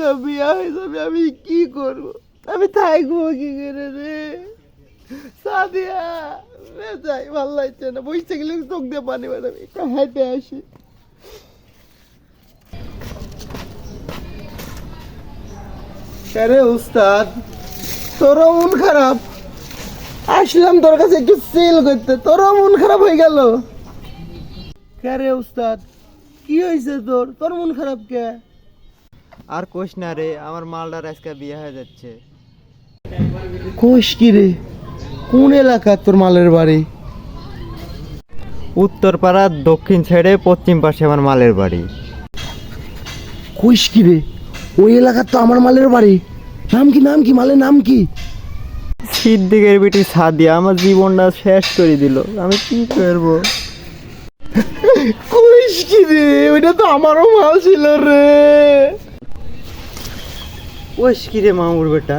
বোকা বিয়া হয়ে যাবে, আমি কি করব? আমি থাকবো কি করে রে? সাদিয়া যাই, ভালো লাগছে না, বসতে গেলে চোখ দিয়ে পানি বেরোবে, একটু হেঁটে আসি। আরে উস্তাদ, তোরও মন খারাপ? আসলাম তোর কাছে একটু সেল করতে, তোরও মন খারাপ হয়ে গেল? কে রে উস্তাদ, কি হয়েছে তোর? তোর মন খারাপ কে? আর কোশ না রে, আমার মালটার আজকে বিয়ে হয়ে যাচ্ছে। কোষ কি রে? কোন এলাকা তোর মালের বাড়ি? উত্তরপাড়ার দক্ষিণ সাইডে পশ্চিম পাশে আমার মালের বাড়ি। কোষ কি রে? ওই এলাকার তো আমার মালের বাড়ি। নাম কি, নাম কি, মালের নাম কি? সিদ্দিকের বেটি সাদিয়া আমার জীবনটা শেষ করে দিল, আমি কি করবো? কোষ কি রে? ওইটা তো আমারও মাল ছিল রে। কোশ কি রে মামুর বেটা?